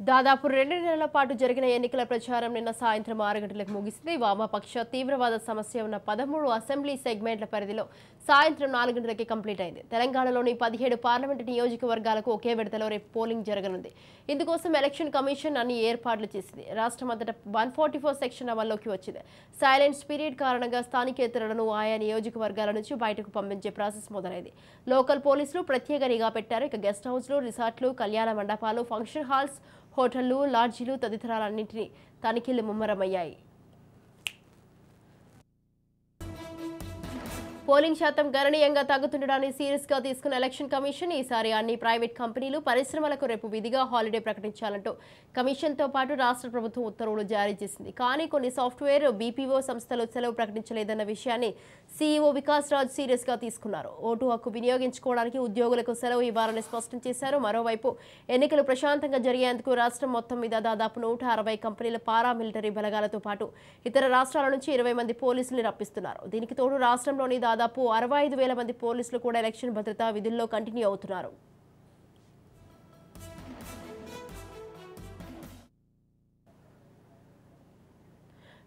దాదాపు 2 నెలల పాటు జరిగిన ఎన్నికల ప్రచారం నిన్న సాయంత్రం 6 గంటలకు ముగిసింది. వామపక్ష తీవ్రవాద సమస్య ఉన్న 13 అసెంబ్లీ సెగ్మెంట్ల పరిధిలో సాయంత్రం 4 గంటలకి కంప్లీట్ అయింది. తెలంగాణలోని 17 పార్లమెంటు నియోజకవర్గాలకు ఒకే విడతలో రేపు పోలింగ్ జరగనుంది. ఇందుకోసం ఎలక్షన్ కమిషన్ అన్ని ఏర్పాట్లు చేసింది. రాష్ట్రమంతటా 144 సెక్షన్ అమల్లోకి వచ్చింది. సైలెన్స్ పీరియడ్ కారణంగా స్థానికేతరులను ఆయా నియోజకవర్గాల నుంచి బయటకు పంపించే ప్రాసెస్ మొదలైంది. లోకల్ పోలీసులు ప్రత్యేక నిఘా పెట్టారు. ఇక గెస్ట్ హౌస్లు, రిసార్ట్లు, కళ్యాణ మండపాలు, ఫంక్షన్ హాల్స్, హోటళ్లు, లాడ్జీలు తదితరాలన్నింటినీ తనిఖీలు ముమ్మరమయ్యాయి. పోలింగ్ శాతం గణనీయంగా తగ్గుతుండడాన్ని సీరియస్ గా తీసుకున్న ఎలక్షన్ కమిషన్ ఈసారి అన్ని ప్రైవేట్ కంపెనీలు, పరిశ్రమలకు రేపు విధిగా హాలిడే ప్రకటించాలంటూ కమిషన్ తో పాటు రాష్ట్ర ప్రభుత్వం ఉత్తర్వులు జారీ చేసింది. కానీ కొన్ని సాఫ్ట్వేర్, బీపీఓ సంస్థలు సెలవు ప్రకటించలేదన్న విషయాన్ని సీఈఓ వికాస్ రాజ్ సీరియస్ గా తీసుకున్నారు. ఓటు హక్కు వినియోగించుకోవడానికి ఉద్యోగులకు సెలవు ఇవ్వాలని స్పష్టం చేశారు. మరోవైపు ఎన్నికలు ప్రశాంతంగా జరిగేందుకు రాష్ట్రం మొత్తం మీద దాదాపు 160 కంపెనీల పారామిలిటరీ బలగాలతో పాటు ఇతర రాష్ట్రాల నుంచి 20 మంది పోలీసులు రప్పిస్తున్నారు. దీనికి తోడు రాష్ట్రంలోని దాదాపు 65,000 మంది పోలీసులు కూడా ఎలక్షన్ భద్రతా విధుల్లో కంటిన్యూ అవుతున్నారు.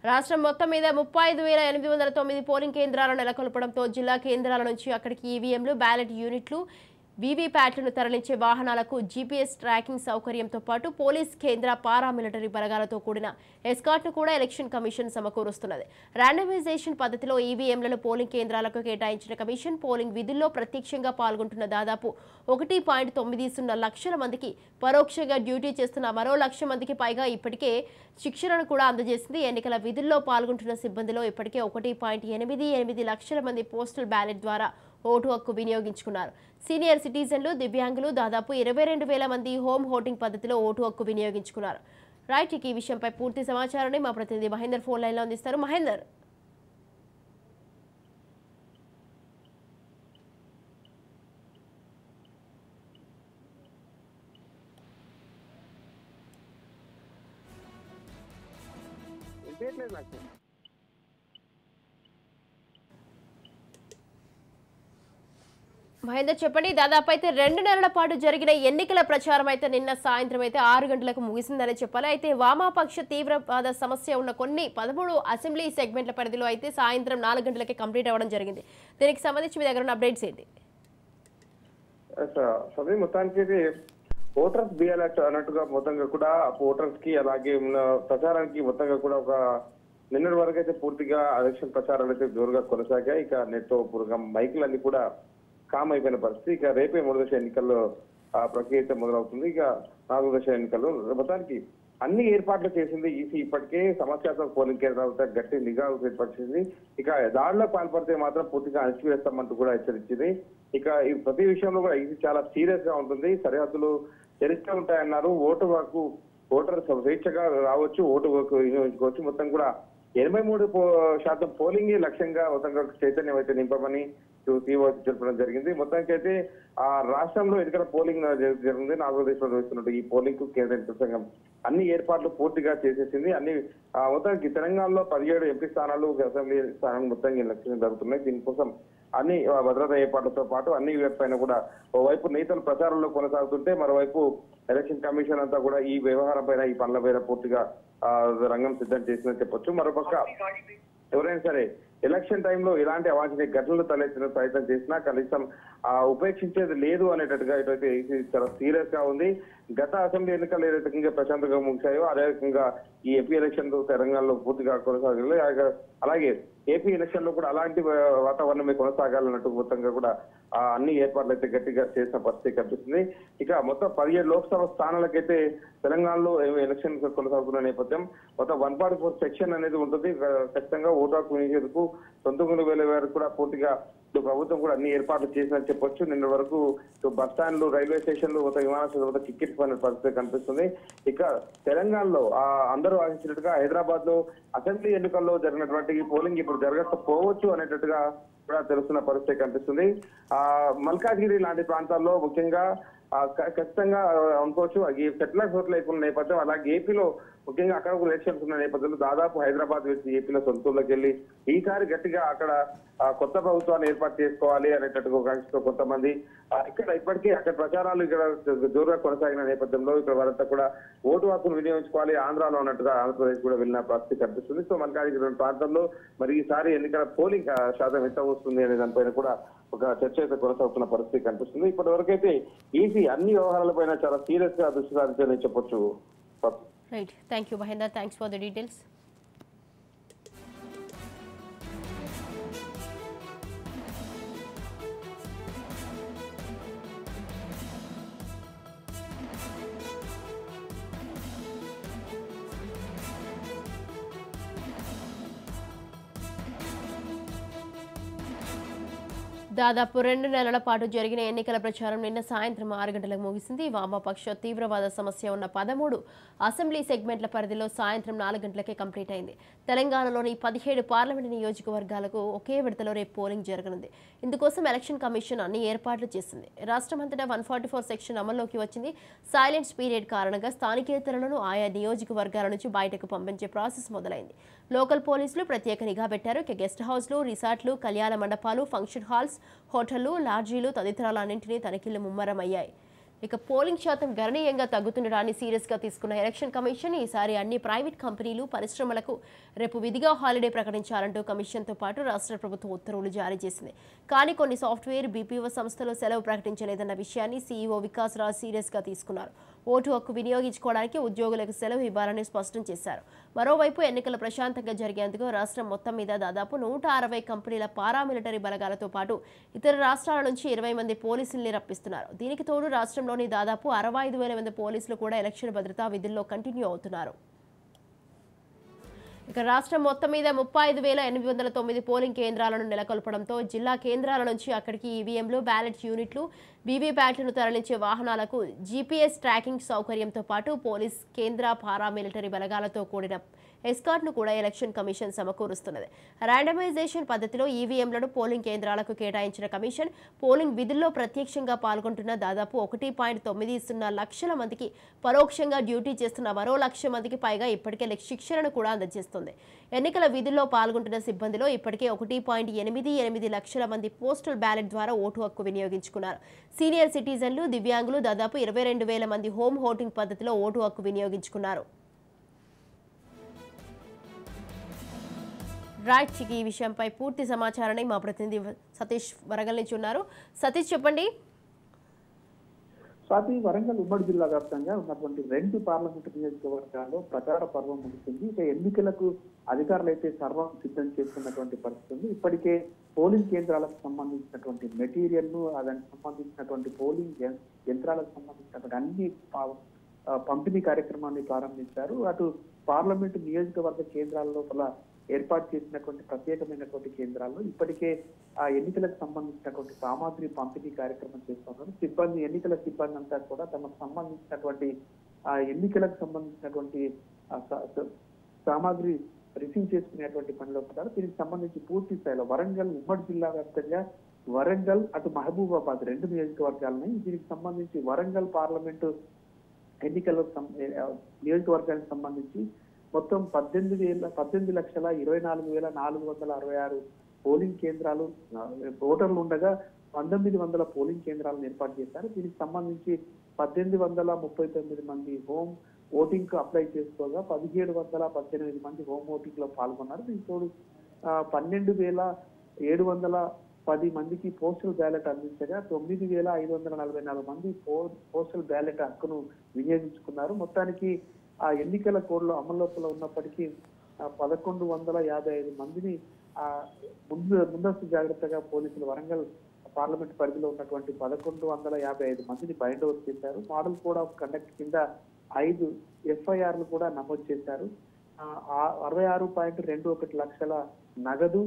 రాష్ట్రం మొత్తం మీద 35,809 పోలింగ్ కేంద్రాలను నెలకొల్పడంతో జిల్లా కేంద్రాల నుంచి అక్కడికి ఈవీఎంలు, బ్యాలెట్ యూనిట్లు, వీవీప్యాట్లను తరలించే వాహనాలకు జీపీఎస్ ట్రాకింగ్ సౌకర్యంతో పాటు పోలీస్ కేంద్ర, పారామిలిటరీ బలగాలతో కూడిన ఎస్కాట్ను కూడా ఎలక్షన్ కమిషన్ సమకూరుస్తున్నది. ర్యాండమైజేషన్ పద్ధతిలో ఈవీఎంలను పోలింగ్ కేంద్రాలకు కేటాయించిన కమిషన్ పోలింగ్ విధుల్లో ప్రత్యక్షంగా పాల్గొంటున్న దాదాపు 1.90 లక్షల మందికి, పరోక్షంగా డ్యూటీ చేస్తున్న మరో 1,00,000 మందికి పైగా ఇప్పటికే శిక్షణను కూడా అందజేసింది. ఎన్నికల విధుల్లో పాల్గొంటున్న సిబ్బందిలో ఇప్పటికే 1.88 లక్షల మంది పోస్టల్ బ్యాలెట్ ద్వారా ఓటు హక్కు వినియోగించుకున్నారు. సీనియర్ సిటిజన్లు, దివ్యాంగులు దాదాపు 22,000 మంది హోమ్ ఓటింగ్ పద్ధతిలో ఓటు హక్కు వినియోగించుకున్నారు. రైట్, ఈ విషయంపై పూర్తి సమాచారాన్ని మా ప్రతినిధి మహేందర్ ఫోన్ లైన్లో అందిస్తారు. మహేందర్, చెప్పండి. దాదాపు అయితే 2 నెలల పాటు జరిగిన ఎన్నికల ప్రచారం అయితే నిన్న సాయంత్రం అయితే 6 గంటలకు ముగిసిందని చెప్పాలి. అయితే వామపక్ష తీవ్రవాద సమస్య ఉన్న 13 అసెంబ్లీ సెగ్మెంట్ల పరిధిలో అయితే సాయంత్రం 4 గంటలకే కంప్లీట్ అవ్వడం జరిగింది. దీనికి సంబంధించి మీ దగ్గర ఉన్న అప్డేట్స్ ఏంటి? మొత్తానికి ఓటర్స్ బి అలర్ట్ అన్నట్టుగా మొత్తంగా కూడా ఓటర్స్ కి అలాగే ప్రచారానికి మొత్తంగా కూడా ఒక నిన్నటి వరకు అయితే పూర్తిగా ఎలక్షన్ ప్రచారాలు అయితే జోరుగా కొనసాగాయి. ఇక నెట్ పూర్వక మైకులన్నీ కూడా కామ్ అయిపోయిన పరిస్థితి. ఇక రేపే 3వ దశ ఎన్నికల్లో ప్రక్రియ అయితే మొదలవుతుంది. ఇక 4వ దశ ఎన్నికల్లో మొత్తానికి అన్ని ఏర్పాట్లు చేసింది ఈసీ. ఇప్పటికే సమస్యాత్మక పోలింగ్ కేంద్రాలతో గట్టి నిఘా ఏర్పరిచింది. ఇక దాడిలో పాల్పడితే మాత్రం పూర్తిగా అణచివేస్తామంటూ కూడా హెచ్చరించింది. ఇక ఈ ప్రతి విషయంలో కూడా ఈసీ చాలా సీరియస్ గా ఉంటుంది. సరిహద్దులు తెరిస్తే ఉంటాయన్నారు. ఓటర్ స్వేచ్ఛగా రావచ్చు, ఓటు వినియోగించుకోవచ్చు. మొత్తం కూడా 83% పోలింగ్ లక్ష్యంగా మొత్తంగా చైతన్యం అయితే నింపమని చెప్పడం జరిగింది. మొత్తానికి అయితే ఆ రాష్ట్రంలో ఎన్నికల పోలింగ్ జరిగింది. 4వ దశలో నిర్వహిస్తున్నట్టు ఈ పోలింగ్ కు కేంద్ర ఎన్నికల సంఘం అన్ని ఏర్పాట్లు పూర్తిగా చేసేసింది. మొత్తానికి తెలంగాణలో 17 ఎంపీ స్థానాలు, అసెంబ్లీ స్థానాలు మొత్తంగా ఎలక్షన్ జరుగుతున్నాయి. దీనికోసం అన్ని భద్రతా ఏర్పాట్లతో పాటు అన్ని పైన కూడా ఓవైపు నేతలు ప్రచారంలో కొనసాగుతుంటే మరోవైపు ఎలక్షన్ కమిషన్ అంతా కూడా ఈ వ్యవహారం పైన, ఈ పనుల పైన పూర్తిగా రంగం సిద్ధం చేసిందని చెప్పొచ్చు. మరోపక్క ఎవరైనా సరే ఎలక్షన్ టైంలో ఇలాంటి అవాంఛనీయ ఘటనలు తలెత్తిన ప్రయత్నం చేసినా కనీసం ఉపేక్షించేది లేదు అనేటట్టుగా ఇటైతే చాలా సీరియస్ గా ఉంది. గత అసెంబ్లీ ఎన్నికలు ఏ రకంగా ప్రశాంతంగా ముగిశాయో అదే రకంగా ఈ ఏపీ ఎలక్షన్ తెలంగాణలో పూర్తిగా కొనసాగాలి. అలాగే ఏపీ ఎలక్షన్ లో కూడా అలాంటి వాతావరణమే కొనసాగాలన్నట్టు మొత్తంగా కూడా అన్ని ఏర్పాట్లు అయితే గట్టిగా చేసిన పరిస్థితి కనిపిస్తుంది. ఇక మొత్తం 17 లోక్సభ స్థానాలకైతే తెలంగాణలో ఎలక్షన్ కొనసాగుతున్న నేపథ్యం మొత్తం 144 సెక్షన్ అనేది ఉంటుంది. ఖచ్చితంగా ఓటు హక్కు వినియోగేందుకు 19,000 వరకు కూడా పూర్తిగా ప్రభుత్వం కూడా అన్ని ఏర్పాట్లు చేసిందని చెప్పొచ్చు. నిన్న వరకు బస్ స్టాండ్లు, రైల్వే స్టేషన్లు, మొత్తం విమానాశ్రయాలు టికెట్స్ పైన పరిస్థితి కనిపిస్తుంది. ఇక తెలంగాణలో అందరూ ఆశించినట్టుగా హైదరాబాద్ లో అసెంబ్లీ ఎన్నికల్లో జరిగినటువంటి పోలింగ్ ఇప్పుడు జరగకపోవచ్చు అనేటట్టుగా కూడా తెలుస్తున్న పరిస్థితి కనిపిస్తుంది. మల్కాజ్గిరి లాంటి ప్రాంతాల్లో ముఖ్యంగా ఖచ్చితంగా అనుకోవచ్చు. ఈ సెటిలర్స్ ఓట్లు లేకున్న నేపథ్యం, అలాగే ఏపీలో ముఖ్యంగా అక్కడ ఎలక్షన్స్ ఉన్న నేపథ్యంలో దాదాపు హైదరాబాద్ వచ్చి ఏపీలో సొంతూరులోకి వెళ్ళి ఈసారి గట్టిగా అక్కడ కొత్త ప్రభుత్వాన్ని ఏర్పాటు చేసుకోవాలి అనేటట్టుగా కాంక్షతో కొంతమంది ఇక్కడ ఇప్పటికీ అక్కడ ప్రచారాలు ఇక్కడ జోరుగా కొనసాగిన నేపథ్యంలో ఇక్కడ వారంతా కూడా ఓటు హక్కును వినియోగించుకోవాలి ఆంధ్రాలో ఉన్నట్టుగా ఆంధ్రప్రదేశ్ కూడా వెళ్ళిన పరిస్థితి కనిపిస్తుంది. సో మల్కాజిగిరి ప్రాంతంలో మరి ఈసారి ఎన్నికల పోలింగ్ శాతం ఎంత వస్తుంది అనే దానిపైన కూడా ఒక చర్చ అయితే కొనసాగుతున్న పరిస్థితి కనిపిస్తుంది. ఇప్పటి వరకు అయితే ఈసీ అన్ని వ్యవహారాలపైన చాలా సీరియస్ గా దృష్టి సారించాలని చెప్పొచ్చు. Right, thank you Mahender, thanks for the details. దాదాపు 2 నెలల పాటు జరిగిన ఎన్నికల ప్రచారం నిన్న సాయంత్రం 6 గంటలకు ముగిసింది. వామపక్ష తీవ్రవాద సమస్య ఉన్న 13 అసెంబ్లీ సెగ్మెంట్ల పరిధిలో సాయంత్రం 4 గంటలకే కంప్లీట్ అయింది. తెలంగాణలోని 17 పార్లమెంటు నియోజకవర్గాలకు ఒకే విడతలో రేపు పోలింగ్ జరగనుంది. ఇందుకోసం ఎలక్షన్ కమిషన్ అన్ని ఏర్పాట్లు చేసింది. రాష్ట్రమంతటా 144 సెక్షన్ అమల్లోకి వచ్చింది. సైలెన్స్ పీరియడ్ కారణంగా స్థానికేతరులను ఆయా నియోజకవర్గాల నుంచి బయటకు పంపించే ప్రాసెస్ మొదలైంది. లోకల్ పోలీసులు ప్రత్యేక నిఘా పెట్టారు. గెస్ట్ హౌస్లు, రిసార్ట్లు, కళ్యాణ మండపాలు, ఫంక్షన్ హాల్స్, హోటళ్లు, లాడ్జీలు తదితరాలన్నింటినీ తనిఖీలు ముమ్మరమయ్యాయి. ఇక పోలింగ్ శాతం గణనీయంగా తగ్గుతుండడాన్ని సీరియస్గా తీసుకున్న ఎలక్షన్ కమిషన్ ఈసారి అన్ని ప్రైవేట్ కంపెనీలు, పరిశ్రమలకు రేపు విధిగా హాలిడే ప్రకటించాలంటూ కమిషన్తో పాటు రాష్ట్ర ప్రభుత్వం ఉత్తర్వులు జారీ చేసింది. కానీ కొన్ని సాఫ్ట్వేర్, బీపీఓ సంస్థలు సెలవు ప్రకటించలేదన్న విషయాన్ని సీఈఓ వికాస్ రాజ్ సీరియస్గా తీసుకున్నారు. ఓటు హక్కు వినియోగించుకోవడానికి ఉద్యోగులకు సెలవు ఇవ్వాలని స్పష్టం చేశారు. మరోవైపు ఎన్నికలు ప్రశాంతంగా జరిగేందుకు రాష్ట్రం మొత్తం మీద దాదాపు 160 కంపెనీల పారామిలిటరీ బలగాలతో పాటు ఇతర రాష్ట్రాల నుంచి 20 మంది పోలీసుల్ని రప్పిస్తున్నారు. దీనికి తోడు రాష్ట్రంలోని దాదాపు 65,000 మంది పోలీసులు కూడా ఎలక్షన్ భద్రతా విధుల్లో కంటిన్యూ అవుతున్నారు. ఇక రాష్ట్రం మొత్తం మీద 35,809 పోలింగ్ కేంద్రాలను నెలకొల్పడంతో జిల్లా కేంద్రాల నుంచి అక్కడికి ఈవీఎంలు, బ్యాలెట్ యూనిట్లు, వీవీప్యాట్లను తరలించే వాహనాలకు జీపీఎస్ ట్రాకింగ్ సౌకర్యంతో పాటు పోలీస్, కేంద్ర పారామిలిటరీ బలగాలతో కూడిన ఎస్కార్ట్ను కూడా ఎలక్షన్ కమిషన్ సమకూరుస్తున్నది. ర్యాండమైజేషన్ పద్ధతిలో ఈవీఎంలను పోలింగ్ కేంద్రాలకు కేటాయించిన కమిషన్ పోలింగ్ విధుల్లో ప్రత్యక్షంగా పాల్గొంటున్న దాదాపు 1.90 లక్షల మందికి, పరోక్షంగా డ్యూటీ చేస్తున్న మరో 1,00,000 మందికి పైగా ఇప్పటికే శిక్షణను కూడా అందజేస్తుంది. ఎన్నికల విధుల్లో పాల్గొంటున్న సిబ్బందిలో ఇప్పటికే 1.88 లక్షల మంది పోస్టల్ బ్యాలెట్ ద్వారా ఓటు హక్కు వినియోగించుకున్నారు. సీనియర్ సిటిజన్లు, దివ్యాంగులు దాదాపు 22,000 మంది హోమ్ ఓటింగ్ పద్ధతిలో ఓటు హక్కు వినియోగించుకున్నారు. రైట్, ఈ విషయంపై పూర్తి సమాచారాన్ని మా ప్రతినిధి సతీష్ వరంగల్ నుంచి ఉన్నారు. సతీష్, చెప్పండి. స్వాతి, వరంగల్ ఉమ్మడి జిల్లా వ్యాప్తంగా ఉన్నటువంటి 2 పార్లమెంటు నియోజకవర్గాల్లో ప్రచార పర్వం ముగిసింది. ఇక ఎన్నికలకు అధికారులు అయితే సర్వం సిద్ధం చేస్తున్నటువంటి పరిస్థితి ఉంది. ఇప్పటికే పోలింగ్ కేంద్రాలకు సంబంధించినటువంటి మెటీరియల్ ను, దానికి సంబంధించినటువంటి పోలింగ్ యంత్రాలకు సంబంధించినటువంటి అన్ని పంపిణీ కార్యక్రమాన్ని ప్రారంభించారు. అటు పార్లమెంటు నియోజకవర్గ కేంద్రాల లోపల ఏర్పాటు చేసినటువంటి ప్రత్యేకమైనటువంటి కేంద్రాల్లో ఇప్పటికే ఆ ఎన్నికలకు సంబంధించినటువంటి సామాగ్రి పంపిణీ కార్యక్రమం చేస్తున్నారు. సిబ్బంది, ఎన్నికల సిబ్బంది అంతా కూడా తమకు సంబంధించినటువంటి ఆ ఎన్నికలకు సంబంధించినటువంటి సామాగ్రి రిసీవ్ చేసుకునేటువంటి పనిలో ఉంటారు. దీనికి సంబంధించి పూర్తి స్థాయిలో వరంగల్ ఉమ్మడి జిల్లా వ్యాప్తంగా వరంగల్, అటు మహబూబాబాద్ 2 నియోజకవర్గాలని, దీనికి సంబంధించి వరంగల్ పార్లమెంటు ఎన్నికల నియోజకవర్గానికి సంబంధించి మొత్తం 18,24,466 పోలింగ్ కేంద్రాలు, ఓటర్లు ఉండగా 1900 పోలింగ్ కేంద్రాలను ఏర్పాటు చేశారు. దీనికి సంబంధించి 1839 మంది హోమ్ ఓటింగ్ కు అప్లై చేసుకోగా 1718 మంది హోమ్ ఓటింగ్ లో పాల్గొన్నారు. దీనికి తోడు 12,710 మందికి పోస్టల్ బ్యాలెట్ అందించగా 9,544 మంది పోస్టల్ బ్యాలెట్ హక్కును వినియోగించుకున్నారు. మొత్తానికి ఆ ఎన్నికల కోడ్లో అమల్లోపల ఉన్నప్పటికీ 1,155 మందిని ముందస్తు జాగ్రత్తగా పోలీసులు వరంగల్ పార్లమెంట్ పరిధిలో ఉన్నటువంటి 1,155 మందిని బైండ్ ఓవర్ చేశారు. మోడల్ కోడ్ ఆఫ్ కండక్ట్ కింద 5 ఎఫ్ఐఆర్లు కూడా నమోదు చేశారు. 66.21 లక్షల నగదు,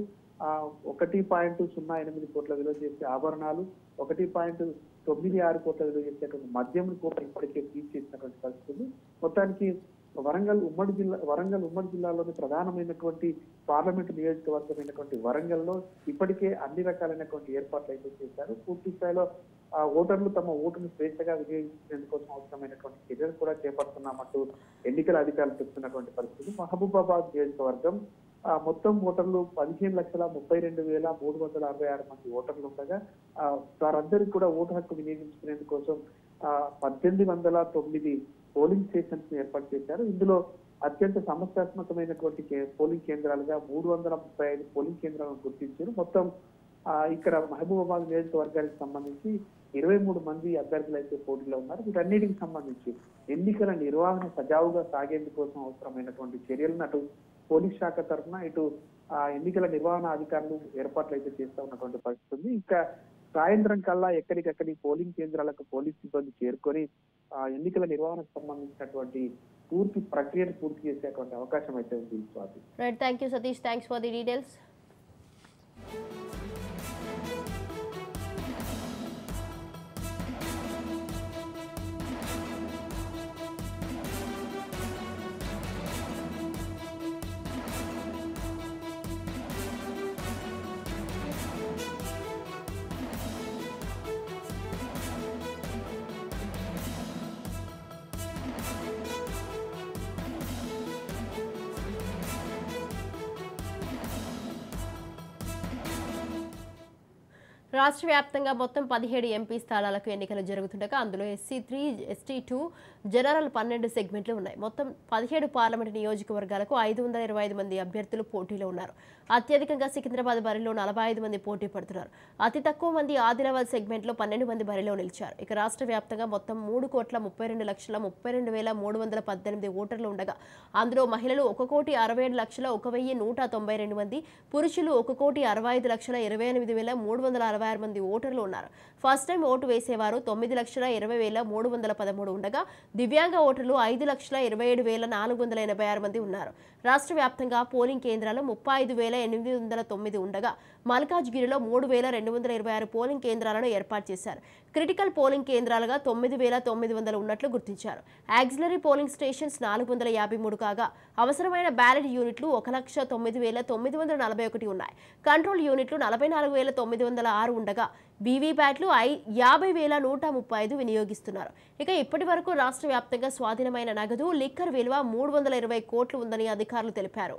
1.08 కోట్ల విలువ చేసే ఆభరణాలు, 1.96 కోట్ల విలువ చేసేటువంటి మద్యం కూడా ఇప్పటికే సీజ్ చేసినటువంటి పరిస్థితి. మొత్తానికి వరంగల్ ఉమ్మడి జిల్లాలోని ప్రధానమైనటువంటి పార్లమెంటు నియోజకవర్గమైనటువంటి వరంగల్లో ఇప్పటికే అన్ని రకాలైనటువంటి ఏర్పాట్లు అయితే చేశారు. పూర్తి స్థాయిలో ఓటర్లు తమ ఓటును స్వేచ్ఛగా వినియోగించేందుకోసం అవసరమైనటువంటి చర్యలు కూడా చేపడుతున్నామంటూ ఎన్నికల అధికారులు చెప్తున్నటువంటి పరిస్థితి. మహబూబాబాద్ నియోజకవర్గం మొత్తం ఓటర్లు 15,32,366 మంది ఓటర్లు ఉండగా వారందరికీ కూడా ఓటు హక్కు వినియోగించుకునేందుకోసం 1809 పోలింగ్ స్టేషన్స్ ఏర్పాటు చేశారు. ఇందులో అత్యంత సమస్యాత్మకమైనటువంటి పోలింగ్ కేంద్రాలుగా 335 పోలింగ్ కేంద్రాలను గుర్తించారు. మొత్తం ఇక్కడ మహబూబాబాద్ నియోజకవర్గానికి సంబంధించి 23 మంది అభ్యర్థులు అయితే పోటీలో ఉన్నారు. వీటన్నిటికి సంబంధించి ఎన్నికల నిర్వహణ సజావుగా సాగేందుకోసం అవసరమైనటువంటి చర్యలను అటు పోలీస్ శాఖ తరఫున ఇటు ఎన్నికల నిర్వహణ అధికారులు ఏర్పాట్లు అయితే చేస్తూ ఉన్నటువంటి పరిస్థితి ఉంది. ఇంకా సాయంత్రం కల్లా ఎక్కడికక్కడి పోలింగ్ కేంద్రాలకు పోలీస్ సిబ్బంది చేరుకొని ఎన్నికల నిర్వహణకు సంబంధించినటువంటి పూర్తి ప్రక్రియను పూర్తి చేసేటువంటి అవకాశం అయితే ఉంది. Swathi. Right, thank you Satish, thanks for the details. రాష్ట్ర వ్యాప్తంగా మొత్తం 17 ఎంపీ స్థానాలకు ఎన్నికలు జరుగుతుండగా అందులో SC3, ST2, జనరల్ 12 సెగ్మెంట్లు ఉన్నాయి. మొత్తం 17 పార్లమెంటు నియోజకవర్గాలకు 525 మంది అభ్యర్థులు పోటీలో ఉన్నారు. అత్యధికంగా సికింద్రాబాద్ బరిలో 45 మంది పోటీ పడుతున్నారు. అతి తక్కువ మంది ఆదిలాబాద్ సెగ్మెంట్లో 12 మంది బరిలో నిలిచారు. ఇక రాష్ట్ర వ్యాప్తంగా మొత్తం 3,32,32,318 ఓటర్లు ఉండగా అందులో మహిళలు 1,67,01,192 మంది, పురుషులు 1,65,28,366 మంది ఓటర్లు ఉన్నారు. ఫస్ట్ టైం ఓటు వేసేవారు 9,20,313 ఉండగా దివ్యాంగ ఓటర్లు 5,27,486 మంది ఉన్నారు. రాష్ట్ర వ్యాప్తంగా పోలింగ్ కేంద్రాలు 35,809 ఉండగా మల్కాజ్గిరిలో 3,226 పోలింగ్ కేంద్రాలను ఏర్పాటు చేశారు. క్రిటికల్ పోలింగ్ కేంద్రాలుగా 9,900 ఉన్నట్లు గుర్తించారు. ఆక్సిలరీ పోలింగ్ స్టేషన్స్ 453 కాగా అవసరమైన బ్యాలెట్ యూనిట్లు 1,09,941 ఉన్నాయి. కంట్రోల్ యూనిట్లు 44,906 ఉండగా వీవీప్యాట్లు 50,135 వినియోగిస్తున్నారు. ఇక ఇప్పటి వరకు రాష్ట్ర వ్యాప్తంగా స్వాధీనమైన నగదు, లిక్కర్ విలువ 320 కోట్లు ఉందని అధికారులు తెలిపారు.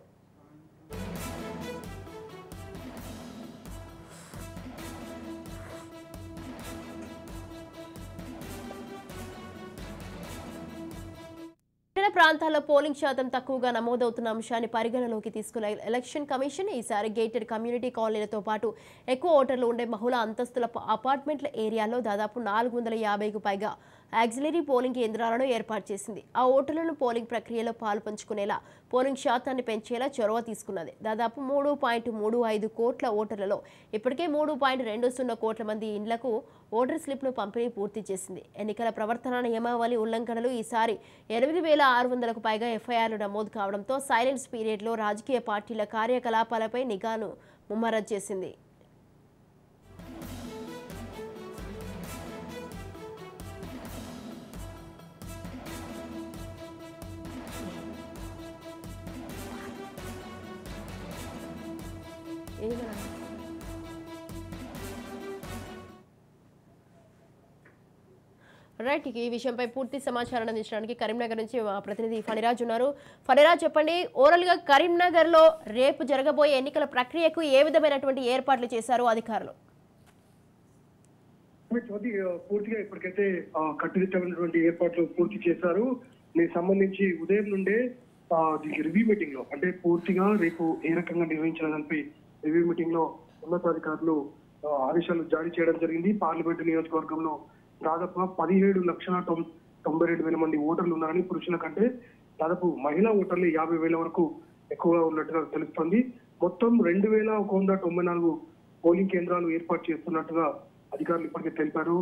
పట్టణ ప్రాంతాల్లో పోలింగ్ శాతం తక్కువగా నమోదవుతున్న అంశాన్ని పరిగణలోకి తీసుకున్న ఎలక్షన్ కమిషన్ ఈసారి గేటెడ్ కమ్యూనిటీ కాలనీలతో పాటు ఎక్కువ ఓటర్లు ఉండే బహుళ అంతస్తుల అపార్ట్మెంట్ల ఏరియాల్లో దాదాపు 450కు పైగా ఆక్సిలరీ పోలింగ్ కేంద్రాలను ఏర్పాటు చేసింది. ఆ ఓటర్లను పోలింగ్ ప్రక్రియలో పాల్పంచుకునేలా పోలింగ్ శాతాన్ని పెంచేలా చొరవ తీసుకున్నది. దాదాపు 3.35 కోట్ల ఓటర్లలో ఇప్పటికే 3.20 కోట్ల మంది ఇండ్లకు ఓటర్ స్లిప్ను పంపిణీ పూర్తి చేసింది. ఎన్నికల ప్రవర్తన నియమావళి ఉల్లంఘనలు ఈసారి 8,600కు పైగా ఎఫ్ఐఆర్లు నమోదు కావడంతో సైలెన్స్ పీరియడ్లో రాజకీయ పార్టీల కార్యకలాపాలపై నిఘాను ముమ్మరం చేసింది. రైట్, ఈ విషయంపై పూర్తి సమాచారం అందించడానికి కరీంనగర్ నుంచి మా ప్రతినిధి ఫణిరాజ్ ఉన్నారు. ఫణిరాజ్, చెప్పండి, ఓవరాల్ గా కరీంనగర్ లో రేపు జరగబోయే ఎన్నికల ప్రక్రియకు ఏ విధమైనటువంటి ఏర్పాట్లు చేశారు అధికారులు? పూర్తిగా ఇప్పటికైతే కట్టుదిట్టమైనటువంటి ఏర్పాట్లు పూర్తి చేశారు. దీనికి సంబంధించి ఉదయం నుండే దీనికి రివ్యూ మీటింగ్ లో, అంటే పూర్తిగా రేపు ఏ రకంగా నిర్వహించాలని రివ్యూ మీటింగ్ లో ఉన్నతాధికారులు ఆదేశాలు జారీ చేయడం జరిగింది. పార్లమెంటు నియోజకవర్గంలో దాదాపు 17,92,000 మంది ఓటర్లు ఉన్నారని, పురుషుల కంటే దాదాపు మహిళా ఓటర్లు 50,000 వరకు ఎక్కువగా ఉన్నట్టుగా తెలుస్తోంది. మొత్తం 2,194 పోలింగ్ కేంద్రాలు ఏర్పాటు చేస్తున్నట్టుగా అధికారులు ఇప్పటికే తెలిపారు.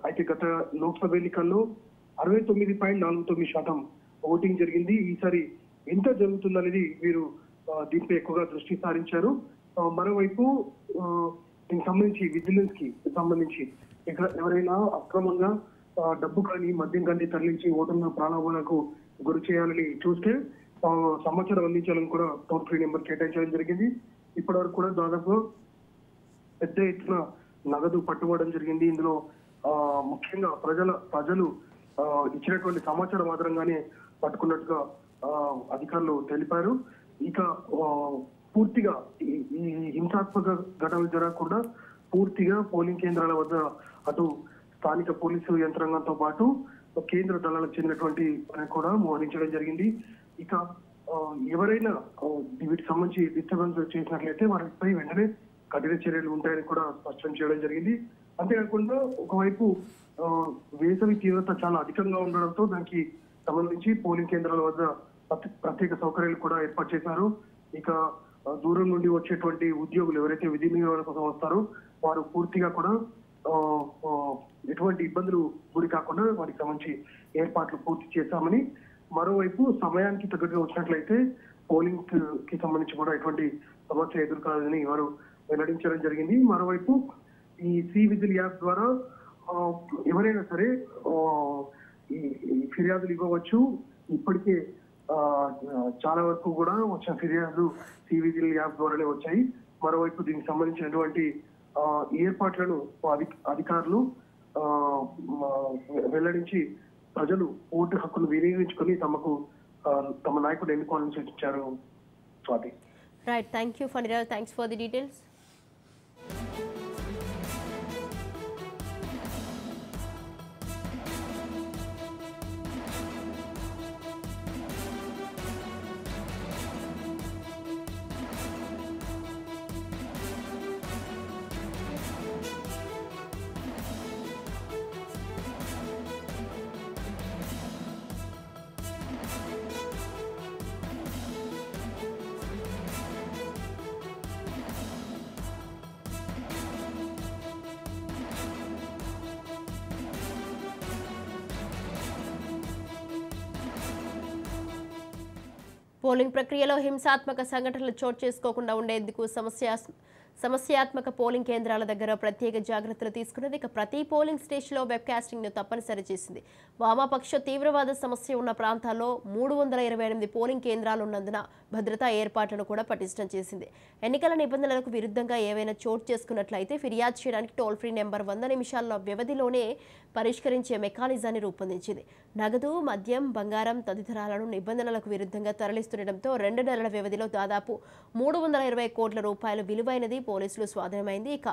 అయితే గత లోక్సభ ఎన్నికల్లో 69.49% ఓటింగ్ జరిగింది. ఈసారి ఎంత జరుగుతుందనేది వీరు దీనిపై ఎక్కువగా దృష్టి సారించారు. మరోవైపు దీనికి సంబంధించి విజిలెన్స్ కి సంబంధించి ఇక్కడ ఎవరైనా అక్రమంగా డబ్బు కానీ మద్యం కానీ తరలించి ఓటర్ల ప్రాణాలకు గురి చేయాలని చూస్తే సమాచారం అందించాలని కూడా టోల్ ఫ్రీ నెంబర్ కేటాయించడం జరిగింది. ఇప్పటి వరకు కూడా దాదాపు పెద్ద ఎత్తున నగదు పట్టుబడడం జరిగింది. ఇందులో ముఖ్యంగా ప్రజలు ఇచ్చినటువంటి సమాచారం ఆధారంగానే పట్టుకున్నట్టుగా అధికారులు తెలిపారు. ఇక పూర్తిగా ఈ హింసాత్మక ఘటనలు జరగకుండా పూర్తిగా పోలింగ్ కేంద్రాల వద్ద అటు స్థానిక పోలీసు యంత్రాంగంతో పాటు కేంద్ర దళాలకు చెందినటువంటి కూడా మోహరించడం జరిగింది. ఇక ఎవరైనా వీటికి సంబంధించి డిస్టర్బెన్స్ చేసినట్లయితే వారిపై వెంటనే కఠిన చర్యలు ఉంటాయని కూడా స్పష్టం చేయడం జరిగింది. అంతేకాకుండా ఒకవైపు వేసవి తీవ్రత చాలా అధికంగా ఉండడంతో దానికి సంబంధించి పోలింగ్ కేంద్రాల వద్ద ప్రత్యేక సౌకర్యాలు కూడా ఏర్పాటు చేశారు. ఇక దూరం నుండి వచ్చేటువంటి ఉద్యోగులు ఎవరైతే విధి నిర్వహణ కోసం వస్తారో వారు పూర్తిగా కూడా ఎటువంటి ఇబ్బందులు గురి కాకుండా వారికి సంబంధించి ఏర్పాట్లు పూర్తి చేశామని, మరోవైపు సమయానికి తగ్గట్టుగా వచ్చినట్లయితే పోలింగ్ కి సంబంధించి కూడా ఎటువంటి సమస్య ఎదురు కాదని వారు వెల్లడించడం జరిగింది. మరోవైపు ఈ సి-విజిల్ యాప్ ద్వారా ఎవరైనా సరే ఈ ఫిర్యాదులు ఇవ్వవచ్చు. ఇప్పటికే చాలా వరకు కూడా వచ్చిన ఫిర్యాదులు సి-విజిల్ యాప్ ద్వారానే వచ్చాయి. మరోవైపు దీనికి సంబంధించినటువంటి ఏర్పాట్లను అధికారులు వెల్లడించి ప్రజలు ఓటు హక్కును వినియోగించుకొని తమ నాయకుడు ఎన్నుకోవాలని సూచించారు. Swathi. Right, thank you Phaniraj, thanks for the details. Polling ప్రక్రియలో హింసాత్మక సంఘటనలు చోటు చేసుకోకుండా ఉండేందుకు సమస్యాత్మక పోలింగ్ కేంద్రాల దగ్గర ప్రత్యేక జాగ్రత్తలు తీసుకున్నది. ఇక ప్రతి పోలింగ్ స్టేషన్లో వెబ్కాస్టింగ్ను తప్పనిసరి చేసింది. వామపక్ష తీవ్రవాద సమస్య ఉన్న ప్రాంతాల్లో 328 పోలింగ్ కేంద్రాలు ఉన్నందున భద్రతా ఏర్పాట్లను కూడా పటిష్టం చేసింది. ఎన్నికల నిబంధనలకు విరుద్ధంగా ఏవైనా చోటు చేసుకున్నట్లయితే ఫిర్యాదు చేయడానికి టోల్ ఫ్రీ నెంబర్ 100 నిమిషాల వ్యవధిలోనే పరిష్కరించే మెకానిజాన్ని రూపొందించింది. నగదు, మద్యం, బంగారం తదితరాలను నిబంధనలకు విరుద్ధంగా తరలిస్తుండటంతో 2 నెలల వ్యవధిలో దాదాపు 320 కోట్ల రూపాయలు విలువైనది పోలీసులు స్వాధీనమైంది. ఇక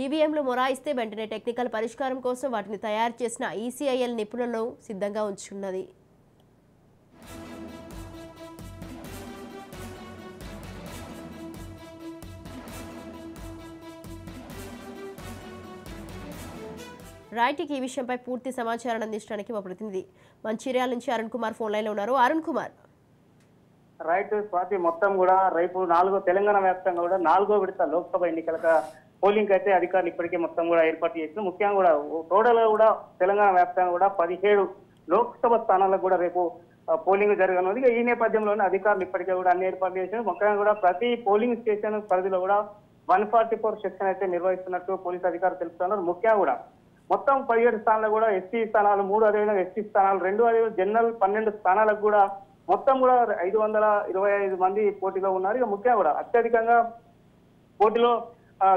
ఈవీఎంలు మొరాయిస్తే వెంటనే టెక్నికల్ పరిష్కారం కోసం వాటిని తయారు చేసిన ఈసీఐఎల్ నిపుణులను సిద్ధంగా ఉంచున్నది. రైట్, ఈ విషయంపై పూర్తి సమాచారాన్ని అందించడానికి మా ప్రతినిధి మంచిర్యాల నుంచి అరుణ్ కుమార్ ఫోన్ లైన్లో ఉన్నారు. అరుణ్ కుమార్. రైట్ స్వాతి, మొత్తం కూడా రేపు తెలంగాణ వ్యాప్తంగా కూడా 4వ విడత లోక్సభ ఎన్నికల పోలింగ్ అయితే అధికారులు ఇప్పటికే మొత్తం కూడా ఏర్పాటు చేసిన ముఖ్యంగా కూడా టోటల్ గా కూడా తెలంగాణ వ్యాప్తంగా కూడా 17 లోక్సభ స్థానాలకు కూడా రేపు పోలింగ్ జరగనుంది. ఈ నేపథ్యంలోనే అధికారులు ఇప్పటికే కూడా అన్ని ఏర్పాట్లు చేసిన ముఖ్యంగా కూడా ప్రతి పోలింగ్ స్టేషన్ పరిధిలో కూడా 144 సెక్షన్ అయితే నిర్వహిస్తున్నట్టు పోలీసు అధికారులు తెలుపుతున్నారు. ముఖ్యంగా కూడా మొత్తం 17 స్థానాలు కూడా ఎస్సీ స్థానాలు 3, అదేవిధంగా ఎస్టీ స్థానాలు 2, అదేవిధంగా జనరల్ 12 స్థానాలకు కూడా మొత్తం కూడా 525 మంది పోటీలో ఉన్నారు. ఇక ముఖ్యంగా కూడా అత్యధికంగా పోటీలో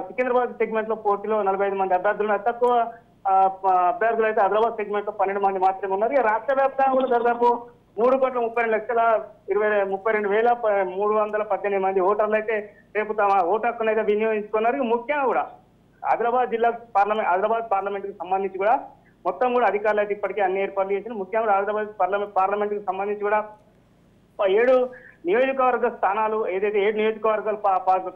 సికింద్రాబాద్ సెగ్మెంట్ లో పోటీలో 45 మంది అభ్యర్థులు, తక్కువ అభ్యర్థులు అయితే ఆదిలాబాద్ సెగ్మెంట్ లో 12 మంది మాత్రమే ఉన్నారు. ఇక రాష్ట్ర వ్యాప్తంగా కూడా దాదాపు 3,32,318 మంది ఓటర్లు అయితే రేపు తమ ఓటు హక్కును అయితే వినియోగించుకున్నారు. ఇక ముఖ్యంగా కూడా ఆదిలాబాద్ పార్లమెంట్ కి సంబంధించి కూడా మొత్తం కూడా అధికారులు అయితే ఇప్పటికే అన్ని ఏర్పాట్లు చేసిన ముఖ్యంగా ఆదిలాబాద్ పార్లమెంట్ కి సంబంధించి కూడా 7 నియోజకవర్గ స్థానాలు ఏదైతే 7 నియోజకవర్గాలు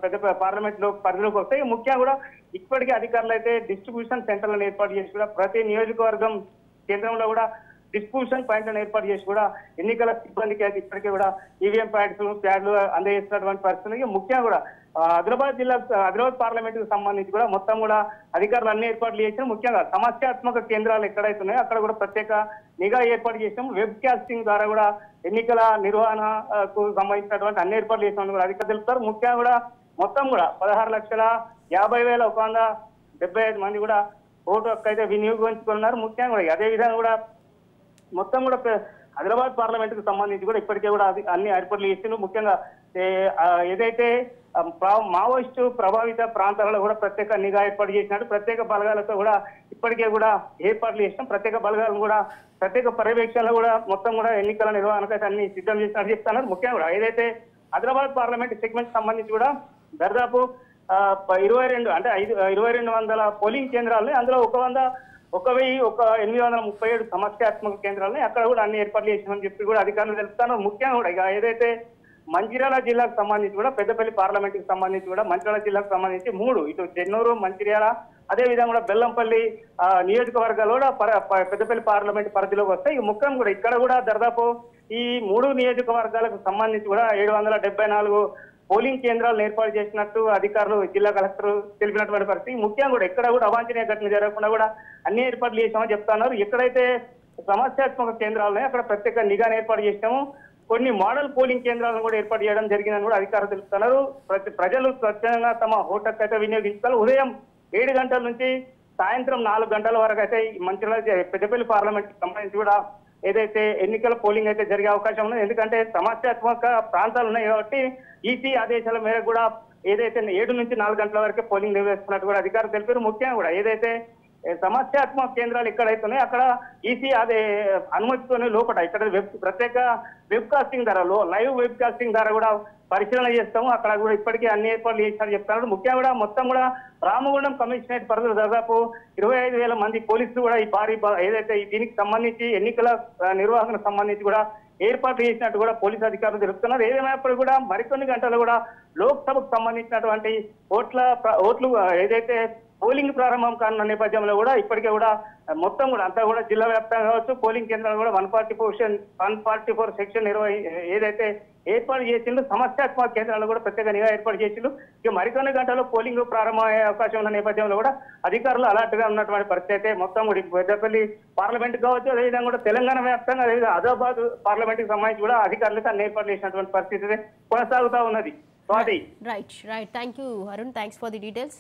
పెద్ద పార్లమెంట్ లో పరిధిలోకి వస్తాయి. ముఖ్యంగా కూడా ఇప్పటికే అధికారులు అయితే డిస్ట్రిబ్యూషన్ సెంటర్లను ఏర్పాటు చేసి కూడా ప్రతి నియోజకవర్గం కేంద్రంలో కూడా డిస్ట్రిబ్యూషన్ పాయింట్లను ఏర్పాటు చేసి కూడా ఎన్నికల సిబ్బందికి అయితే ఇప్పటికే కూడా ఈవీఎం ప్యాడ్లు అందజేస్తున్నటువంటి పరిస్థితులు. ముఖ్యంగా కూడా ఆదిలాబాద్ పార్లమెంట్ కు సంబంధించి కూడా మొత్తం కూడా అధికారులు అన్ని ఏర్పాట్లు చేసిన ముఖ్యంగా సమస్యాత్మక కేంద్రాలు ఎక్కడైతే ఉన్నాయో అక్కడ కూడా ప్రత్యేక నిఘా ఏర్పాటు చేసాం. వెబ్ కాస్టింగ్ ద్వారా కూడా ఎన్నికల నిర్వహణకు సంబంధించినటువంటి అన్ని ఏర్పాట్లు చేసినట్టు కూడా అధికారులు తెలుపుతారు. ముఖ్యంగా కూడా మొత్తం కూడా 16,50,175 మంది కూడా ఓటు హక్కు అయితే వినియోగించుకున్నారు. ముఖ్యంగా కూడా అదే విధంగా కూడా మొత్తం కూడా హైదరాబాద్ పార్లమెంట్ కు సంబంధించి కూడా ఇప్పటికే కూడా అన్ని ఏర్పాట్లు చేసిండ్రు. ముఖ్యంగా ఏదైతే మావోయిస్టు ప్రభావిత ప్రాంతాలలో కూడా ప్రత్యేక నిఘా ఏర్పాటు చేసినట్టు ప్రత్యేక బలగాలతో కూడా ఇప్పటికే కూడా ఏర్పాట్లు చేసినాం. ప్రత్యేక బలగాలను కూడా ప్రత్యేక పర్యవేక్షణలో కూడా మొత్తం కూడా ఎన్నికల నిర్వహణకైతే అన్ని సిద్ధం చేసినట్టు చెప్తున్నారు. ముఖ్యంగా కూడా ఏదైతే హైదరాబాద్ పార్లమెంట్ సెగ్మెంట్ సంబంధించి కూడా దాదాపు 2200 పోలింగ్ కేంద్రాలని అందులో 1837 సమస్యాత్మక కేంద్రాలని అక్కడ కూడా అన్ని ఏర్పాట్లు చేసినామని చెప్పి కూడా అధికారులు తెలుపుతారు. ముఖ్యంగా కూడా ఇక ఏదైతే మంచిర్యాల జిల్లాకు సంబంధించి కూడా పెద్దపల్లి పార్లమెంట్ కి సంబంధించి కూడా మంచిర్యాల జిల్లాకు సంబంధించి 3 ఇటు చెన్నూరు మంచిర్యాల అదే విధంగా కూడా బెల్లంపల్లి నియోజకవర్గాలు కూడా పెద్దపల్లి పార్లమెంట్ పరిధిలోకి వస్తాయి. ముఖ్యంగా కూడా ఇక్కడ కూడా దాదాపు ఈ 3 నియోజకవర్గాలకు సంబంధించి కూడా 774 పోలింగ్ కేంద్రాలను ఏర్పాటు చేసినట్టు అధికారులు జిల్లా కలెక్టర్ తెలిపినటువంటి పరిస్థితి. ముఖ్యంగా కూడా ఎక్కడ కూడా అవాంఛనీయ ఘటన జరగకుండా కూడా అన్ని ఏర్పాట్లు చేసామని చెప్తున్నారు. ఎక్కడైతే సమస్యాత్మక కేంద్రాలు అక్కడ ప్రత్యేక నిఘాను ఏర్పాటు చేసినాము. కొన్ని మోడల్ పోలింగ్ కేంద్రాలను కూడా ఏర్పాటు చేయడం జరిగిందని కూడా అధికారులు తెలుపుతున్నారు. ప్రజలు స్వచ్ఛంగా తమ ఓటు అయితే వినియోగించుకోవాలి. ఉదయం 7 గంటల నుంచి సాయంత్రం 4 గంటల వరకు అయితే మంచిర్యాల పెద్దపల్లి పార్లమెంట్ సంబంధించి కూడా ఏదైతే ఎన్నికల పోలింగ్ అయితే జరిగే అవకాశం ఉంది. ఎందుకంటే సమస్యాత్మక ప్రాంతాలు ఉన్నాయి కాబట్టి ఈసీ ఆదేశాల మేరకు కూడా ఏదైతే 7 నుంచి 4 గంటల వరకే పోలింగ్ నిర్వహిస్తున్నట్టు కూడా అధికారులు తెలిపారు. ముఖ్యంగా కూడా ఏదైతే సమస్యాత్మక కేంద్రాలు ఎక్కడైతే ఉన్నాయో అక్కడ ఈసీ అదే అనుమతితోనే లోపల ఇక్కడ ప్రత్యేక వెబ్ కాస్టింగ్ ద్వారా లైవ్ వెబ్ కాస్టింగ్ ద్వారా కూడా పరిశీలన చేస్తాము. అక్కడ కూడా ఇప్పటికే అన్ని ఏర్పాట్లు చేసినట్టు చెప్తున్నారు. ముఖ్యంగా కూడా మొత్తం కూడా రామగుండం కమిషనరేట్ పరిధిలో దాదాపు 25,000 మంది పోలీసులు కూడా ఈ భారీ ఏదైతే దీనికి సంబంధించి ఎన్నికల నిర్వహణకు సంబంధించి కూడా ఏర్పాట్లు చేసినట్టు కూడా పోలీసు అధికారులు తెలుపుతున్నారు. ఏదేమైనప్పుడు కూడా మరికొన్ని గంటలు కూడా లోక్సభకు సంబంధించినటువంటి ఓట్లు ఏదైతే పోలింగ్ ప్రారంభం కానున్న నేపథ్యంలో కూడా ఇప్పటికే కూడా మొత్తం కూడా అంతా కూడా జిల్లా వ్యాప్తంగా కావచ్చు పోలింగ్ కేంద్రాలు కూడా 144 సెక్షన్ ఏదైతే ఏర్పాటు చేసిందో సమస్యాత్మక కేంద్రాలు కూడా ప్రత్యేక నిఘా ఏర్పాటు చేసిండు. ఇక మరికొన్ని గంటల్లో పోలింగ్ ప్రారంభమయ్యే అవకాశం ఉన్న నేపథ్యంలో కూడా అధికారులు అలర్ట్ గా ఉన్నటువంటి పరిస్థితి అయితే మొత్తం కూడా పెద్దపల్లి పార్లమెంట్ కావచ్చు అదేవిధంగా కూడా తెలంగాణ వ్యాప్తంగా అదేవిధంగా ఆదిలాబాద్ పార్లమెంట్ కి సంబంధించి కూడా అధికారులు అన్ని ఏర్పాటు చేసినటువంటి పరిస్థితి కొనసాగుతా ఉన్నది. Right thank you Arun, thanks for the details.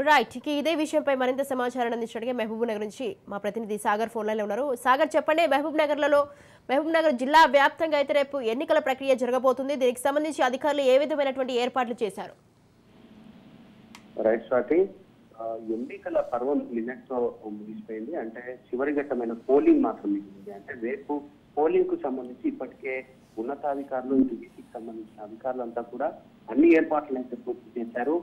Right, ఇదే విషయంపై మరింత సమాచారం అందించడానికి మహబూబ్ నగర్ నుంచి మా ప్రతినిధి సాగర్ ఫోన్ లైన్లో ఉన్నారు. సాగర్ చెప్పండి, మహబూబ్ నగర్ జిల్లా వ్యాప్తంగా అయితే రేపు ఎన్నికల ప్రక్రియ జరగబోతుంది. దీనికి సంబంధించి అధికారులు ఏ విధమైనటువంటి ఏర్పాట్లు చేశారు? రైట్ స్వాతి, ఎన్నికల పర్వం నిన్నటితో ముగిసిపోయింది. అంటే చివరి ఘట్టమైన పోలింగ్ మాత్రం మిగిలింది. అంటే రేపు పోలింగ్ కు సంబంధించి ఇప్పటికే ఉన్నతాధికారులు ఈసీకి సంబంధించిన అధికారులంతా కూడా అన్ని ఏర్పాట్లు అయితే పూర్తి చేశారు.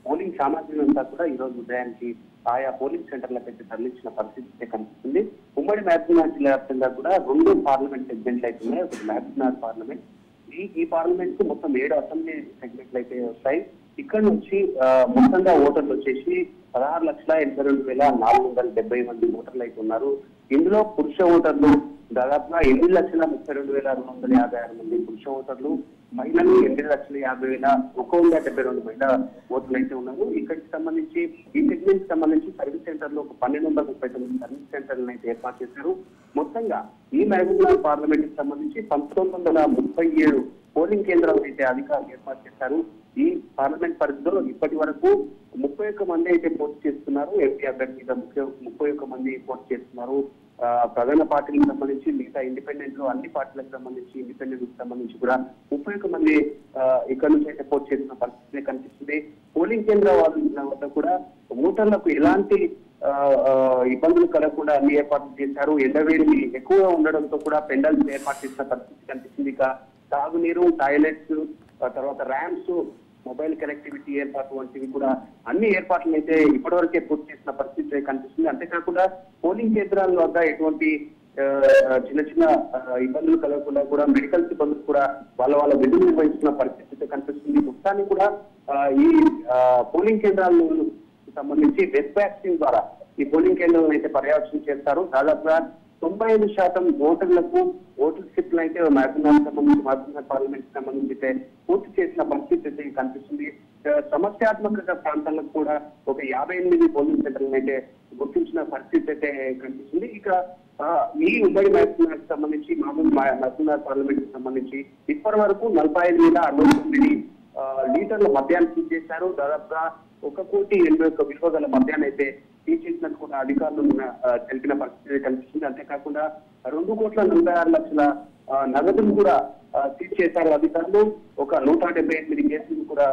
పోలింగ్ సామాగ్రి అంతా కూడా ఈ రోజు ఉదయానికి ఆయా పోలింగ్ సెంటర్లకు అయితే తరలించిన పరిస్థితి కనిపిస్తుంది. ఉమ్మడి మహబూబ్నగర్ జిల్లా వ్యాప్తంగా కూడా 2 పార్లమెంట్ సెగ్మెంట్లు అయితే ఉన్నాయి. ఒకటి మహబూబ్నగర్ పార్లమెంట్, ఈ పార్లమెంట్ కు మొత్తం 7 అసెంబ్లీ సెగ్మెంట్లు అయితే వస్తాయి. ఇక్కడ నుంచి మొత్తంగా ఓటర్లు వచ్చేసి 16,82,470 మంది ఓటర్లు అయితే ఉన్నారు. ఇందులో పురుష ఓటర్లు దాదాపుగా 8,32,256 మంది పురుష ఓటర్లు, మహిళలు 8,50,172 మహిళా ఓటర్లు అయితే ఉన్నారు. ఇక్కడికి సంబంధించి ఈ సెగ్మెంట్ సంబంధించి సర్వీస్ సెంటర్ లో 1,239 సర్వీస్ సెంటర్లను అయితే ఏర్పాటు చేశారు. మొత్తంగా ఈ మహబూబ్నగర్ పార్లమెంట్ కి సంబంధించి 1937 పోలింగ్ కేంద్రాలు అయితే అధికారులు ఏర్పాటు చేశారు. ఈ పార్లమెంట్ పరిధిలో ఇప్పటి వరకు 31 మంది అయితే పోటీ చేస్తున్నారు. ఎంపీ అభ్యర్థిగా 31 మంది పోటీ చేస్తున్నారు. ప్రధాన పార్టీలకు సంబంధించి మిగతా ఇండిపెండెంట్ లో అన్ని పార్టీలకు సంబంధించి ఇండిపెండెంట్ సంబంధించి కూడా 31 మంది ఇక్కడ నుంచి అయితే పోటీ చేస్తున్న పరిస్థితి కనిపిస్తుంది. పోలింగ్ కేంద్రాల వద్ద కూడా ఓటర్లకు ఎలాంటి ఇబ్బందులు కలగకుండా అన్ని ఏర్పాట్లు చేశారు. ఎండవేడి ఎక్కువగా ఉండడంతో కూడా పెండల్స్ ఏర్పాటు చేసిన పరిస్థితి కనిపిస్తుంది. ఇక తాగునీరు, టాయిలెట్స్, తర్వాత ర్యాంప్స్, మొబైల్ కనెక్టివిటీ ఏర్పాటు వంటివి కూడా అన్ని ఏర్పాట్లు అయితే ఇప్పటివరకే పూర్తి చేసిన పరిస్థితి కనిపిస్తుంది. అంతేకాకుండా పోలింగ్ కేంద్రాల వద్ద ఎటువంటి చిన్న చిన్న ఇబ్బందులు కలగకుండా కూడా మెడికల్ సిబ్బందులు కూడా వాళ్ళ విధులు నిర్వహిస్తున్న పరిస్థితి కనిపిస్తుంది. మొత్తాన్ని కూడా ఈ పోలింగ్ కేంద్రాలకు సంబంధించి వెబ్ వ్యాక్సిన్ ద్వారా ఈ పోలింగ్ కేంద్రాలను అయితే పర్యవేక్షణ చేస్తారు. దాదాపుగా 95% ఓటర్లకు ఓటర్ స్లిప్లు అయితే మహబూబ్నగర్ పార్లమెంట్ సంబంధించి అయితే పూర్తి చేసిన పరిస్థితి అయితే కనిపిస్తుంది. సమస్యాత్మక ప్రాంతాలకు కూడా ఒక 58 పోలింగ్ సెంటర్లను అయితే గుర్తించిన పరిస్థితి అయితే కనిపిస్తుంది. ఇక ఈ ఉమ్మడి మహబూబ్నగర్ సంబంధించి మహబూబ్నగర్ పార్లమెంట్ కి సంబంధించి ఇప్పటి వరకు 45,069 లీటర్ల మద్యాన్ని సీజ్ చేశారు. దాదాపుగా 1,81,00,000 విలువ గల మద్యాన్ని అయితే సీజ్ చేసినట్టు కూడా అధికారులు తెలిపిన పరిస్థితి కనిపిస్తుంది. అంతేకాకుండా 2,46,00,000 నగదును కూడా సీజ్ చేశారు అధికారులు. ఒక 178 కేసులు కూడా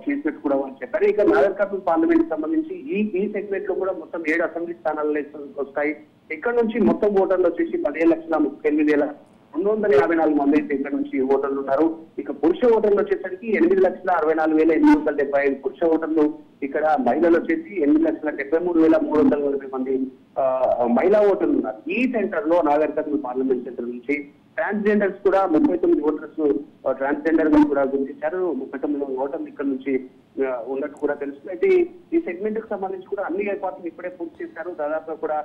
చేసినట్టు కూడా వాళ్ళు చెప్పారు. ఇక నాగర్ కర్నూలు పార్లమెంట్ సంబంధించి ఈ సెగ్మెంట్ లో కూడా మొత్తం 7 అసెంబ్లీ స్థానాలు వస్తాయి. ఇక్కడ నుంచి మొత్తం ఓటర్లు వచ్చేసి 15,38,254 మంది అయితే ఇక్కడ నుంచి ఓటర్లు ఉన్నారు. ఇక పురుష ఓటర్లు వచ్చేసరికి 8,64,475 పురుష ఓటర్లు. ఇక్కడ మహిళలు వచ్చేసి 8,73,380 మంది మహిళా ఓటర్లు ఉన్నారు. ఈ సెంటర్ లో నాగర్ కర్నూలు పార్లమెంట్ సెంటర్ నుంచి ట్రాన్స్జెండర్స్ కూడా 39 ఓటర్స్ ట్రాన్స్జెండర్ గా కూడా గుర్తించారు. 39 ఓటర్లు ఇక్కడ నుంచి ఉన్నట్టు కూడా తెలుస్తుంది. అయితే ఈ సెగ్మెంట్ కి సంబంధించి కూడా అన్ని ఏర్పాట్లు ఇప్పుడే పూర్తి చేశారు. దాదాపుగా కూడా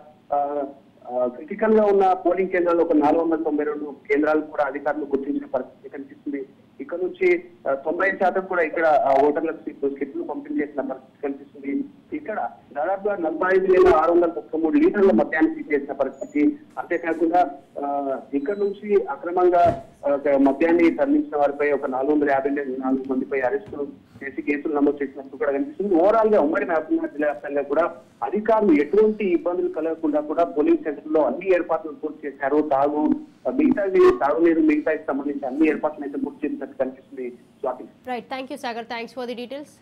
క్రిటికల్ గా ఉన్న పోలింగ్ కేంద్రాలు ఒక 492 కేంద్రాలు కూడా అధికారులు గుర్తించిన పరిస్థితి కనిపిస్తుంది. ఇక్కడ నుంచి 90% కూడా ఇక్కడ ఓటర్ల స్లిప్లు పంపిణీ చేసిన పరిస్థితి కనిపిస్తుంది. ఇక్కడ దాదాపుగా 45,633 లీటర్ల మద్యాన్ని సీజ్ చేసిన పరిస్థితి. అంతేకాకుండా ఇక్కడ నుంచి అక్రమంగా మద్యాన్ని తరలించిన వారిపై ఒక 454 మందిపై అరెస్టులు చేసి కేసులు నమోదు చేసినట్టు కూడా కనిపిస్తుంది. ఓవరాల్ గా ఉమ్మడి మహబూబ్నగర్ జిల్లా వ్యాప్తంగా కూడా అధికారులు ఎటువంటి ఇబ్బందులు కలగకుండా కూడా పోలింగ్ సెంటర్ లో అన్ని ఏర్పాట్లు పూర్తి చేశారు. తాగునీరు మిగతాకి సంబంధించి అన్ని ఏర్పాట్లు అయితే పూర్తి చేసినట్టు కనిపిస్తుంది. Right, thank you Sagar, thanks for the details.